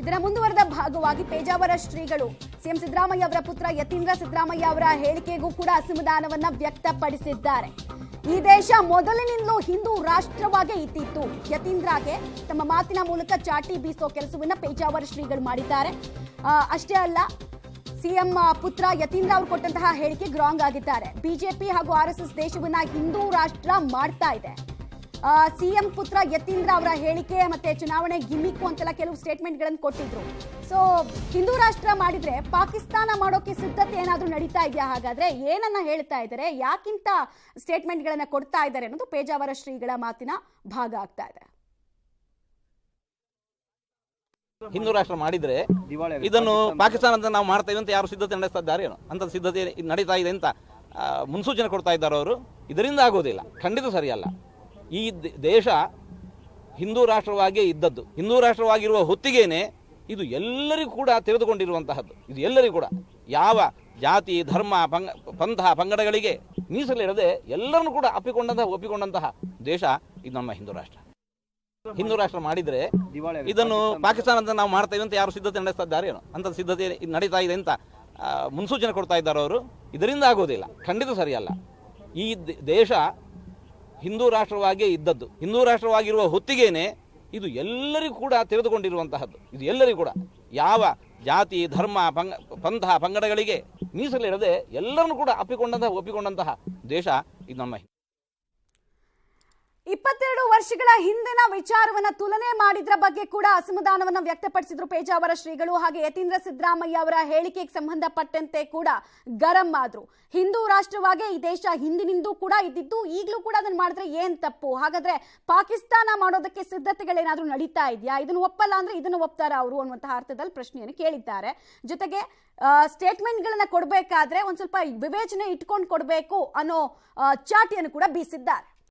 ಇದರ ಮುಂದುವರೆದ ಭಾಗವಾಗಿ ಪೇಜಾವರ ಶ್ರೀಗಳು ಸಿಎಂ ಸಿದ್ದರಾಮಯ್ಯ ಅವರ ಪುತ್ರ ಯತೀಂದ್ರ ಸಿದ್ದರಾಮಯ್ಯ ಅವರ ಹೇಳಿಕೆಗೂ ಕೂಡ ಅಸಮಾಧಾನವನ್ನ ವ್ಯಕ್ತಪಡಿಸಿದ್ದಾರೆ. ಈ ದೇಶ ಮೊದಲಿನಿಂದಲೂ ಹಿಂದೂ ರಾಷ್ಟ್ರವಾಗೇ ಇದ್ದಿತ್ತು. ಯತೀಂದ್ರಗೆ ತಮ್ಮ ಮಾತಿನ ಮೂಲಕ ಚಾಟಿ ಬೀಸೋ ಕೆಲಸವನ್ನ ಪೇಜಾವರ ಶ್ರೀಗಳು ಮಾಡಿದ್ದಾರೆ. ಅಷ್ಟೇ ಅಲ್ಲ, ಸಿಎಂ ಪುತ್ರ ಯತೀಂದ್ರ ಅವರು ಕೊಟ್ಟಂತಹ ಹೇಳಿಕೆ ರಾಂಗ್ ಆಗಿದ್ದಾರೆ. ಬಿಜೆಪಿ ಹಾಗೂ ಆರ್ಎಸ್ಎಸ್ ದೇಶವನ್ನ ಹಿಂದೂ ರಾಷ್ಟ್ರ ಮಾಡ್ತಾ ಇದೆ. ಸಿಎಂ ಪುತ್ರ ಯತೀಂದ್ರ ಅವರ ಹೇಳಿಕೆ ಮತ್ತೆ ಚುನಾವಣೆ ಗಿಮಿಕ್ಕು ಅಂತೆಲ್ಲ ಕೆಲವು ಸ್ಟೇಟ್ಮೆಂಟ್ ಗಳನ್ನು ಕೊಟ್ಟಿದ್ರು. ಸೊ ಹಿಂದೂ ರಾಷ್ಟ್ರ ಮಾಡಿದ್ರೆ ಪಾಕಿಸ್ತಾನ ಮಾಡೋಕೆ ಸಿದ್ಧತೆ ಏನಾದ್ರೂ ನಡೀತಾ ಇದೆಯಾ? ಹಾಗಾದ್ರೆ ಏನನ್ನ ಹೇಳ್ತಾ ಇದ್ದಾರೆ, ಯಾಕಿಂತ ಸ್ಟೇಟ್ಮೆಂಟ್ ಗಳನ್ನ ಕೊಡ್ತಾ ಇದ್ದಾರೆ ಅನ್ನೋದು ಪೇಜಾವರ ಶ್ರೀಗಳ ಮಾತಿನ ಭಾಗ ಆಗ್ತಾ ಇದೆ. ಹಿಂದೂ ರಾಷ್ಟ್ರ ಮಾಡಿದ್ರೆ ಇದನ್ನು ಪಾಕಿಸ್ತಾನ ಅಂತ ನಾವು ಮಾಡ್ತಾ ಇದ್ದೀವಿ ಅಂತ ಯಾರು ಸಿದ್ಧತೆ ನಡೆಸ್ತಾ ಇದ್ದಾರೆ ಏನೋ ಅಂತ ಸಿದ್ಧತೆ ನಡೀತಾ ಇದೆ ಅಂತ ಮುನ್ಸೂಚನೆ ಕೊಡ್ತಾ ಇದ್ದಾರೆ ಅವರು. ಇದರಿಂದ ಆಗೋದಿಲ್ಲ, ಖಂಡಿತ ಸರಿಯಲ್ಲ. ಈ ದೇಶ ಹಿಂದೂ ರಾಷ್ಟ್ರವಾಗಿಯೇ ಇದ್ದದ್ದು. ಹಿಂದೂ ರಾಷ್ಟ್ರವಾಗಿರುವ ಹೊತ್ತಿಗೇನೆ ಇದು ಎಲ್ಲರಿಗೂ ಕೂಡ ತೆರೆದುಕೊಂಡಿರುವಂತಹದ್ದು. ಇದು ಎಲ್ಲರಿಗೂ ಕೂಡ ಯಾವ ಜಾತಿ ಧರ್ಮ ಪಂಥ ಪಂಗಡಗಳಿಗೆ ಮೀಸಲಿಡದೆ ಎಲ್ಲರನ್ನು ಕೂಡ ಒಪ್ಪಿಕೊಂಡಂತಹ ದೇಶ ಇದು ನಮ್ಮ ಹಿಂದೂ ರಾಷ್ಟ್ರ. ಹಿಂದೂ ರಾಷ್ಟ್ರ ಮಾಡಿದ್ರೆ ಇದನ್ನು ಪಾಕಿಸ್ತಾನ ಅಂತ ನಾವು ಮಾಡ್ತಾ ಇದ್ದೀವಿ ಅಂತ ಯಾರು ಸಿದ್ಧತೆ ನಡೆಸ್ತಾ ಇದ್ದಾರೆ ಏನೋ ಅಂತ ಸಿದ್ಧತೆ ನಡೀತಾ ಇದೆ ಅಂತ ಮುನ್ಸೂಚನೆ ಕೊಡ್ತಾ ಇದ್ದಾರೆ ಅವರು. ಇದರಿಂದ ಆಗೋದಿಲ್ಲ, ಖಂಡಿತ ಸರಿಯಲ್ಲ. ಈ ದೇಶ ಹಿಂದೂ ರಾಷ್ಟ್ರವಾಗಿಯೇ ಇದ್ದದ್ದು. ಹಿಂದೂ ರಾಷ್ಟ್ರವಾಗಿರುವ ಹೊತ್ತಿಗೇನೆ ಇದು ಎಲ್ಲರಿಗೂ ಕೂಡ ತೆರೆದುಕೊಂಡಿರುವಂತಹದ್ದು. ಇದು ಎಲ್ಲರಿಗೂ ಕೂಡ ಯಾವ ಜಾತಿ ಧರ್ಮ ಪಂಥ ಪಂಗಡಗಳಿಗೆ ಮೀಸಲಿಡದೆ ಎಲ್ಲರನ್ನು ಕೂಡ ಒಪ್ಪಿಕೊಂಡಂತಹ ದೇಶ ಇದು ನಮ್ಮ. 22 ವರ್ಷಗಳ ಹಿಂದಿನ ವಿಚಾರವನ್ನ ತುಲನೆ ಮಾಡಿದ್ರ ಬಗ್ಗೆ ಕೂಡ ಅಸಮಾಧಾನವನ್ನ ವ್ಯಕ್ತಪಡಿಸಿದ್ರು ಪೇಜಾವರ ಶ್ರೀಗಳು. ಹಾಗೆ ಯತೀಂದ್ರ ಸಿದ್ದರಾಮಯ್ಯ ಅವರ ಹೇಳಿಕೆಗೆ ಸಂಬಂಧಪಟ್ಟಂತೆ ಕೂಡ ಗರಂ ಆದ್ರು. ಹಿಂದೂ ರಾಷ್ಟ್ರವಾಗೇ ಈ ದೇಶ ಹಿಂದಿನಿಂದೂ ಕೂಡ ಇದ್ದಿದ್ದು, ಈಗಲೂ ಕೂಡ ಅದನ್ನ ಮಾಡಿದ್ರೆ ಏನ್ ತಪ್ಪು? ಹಾಗಾದ್ರೆ ಪಾಕಿಸ್ತಾನ ಮಾಡೋದಕ್ಕೆ ಸಿದ್ಧತೆಗಳೇನಾದ್ರೂ ನಡೀತಾ ಇದೆಯಾ? ಇದನ್ನು ಒಪ್ಪಲ್ಲ ಅಂದ್ರೆ ಇದನ್ನು ಒಪ್ತಾರ ಅವರು ಅನ್ನುವಂತಹ ಅರ್ಥದಲ್ಲಿ ಪ್ರಶ್ನೆಯನ್ನು ಕೇಳಿದ್ದಾರೆ. ಜೊತೆಗೆ ಸ್ಟೇಟ್ಮೆಂಟ್ ಗಳನ್ನ ಕೊಡಬೇಕಾದ್ರೆ ಒಂದ್ ಸ್ವಲ್ಪ ವಿವೇಚನೆ ಇಟ್ಕೊಂಡು ಕೊಡಬೇಕು ಅನ್ನೋ ಚಾಟಿಯನ್ನು ಕೂಡ ಬೀಸಿದ್ದಾರೆ.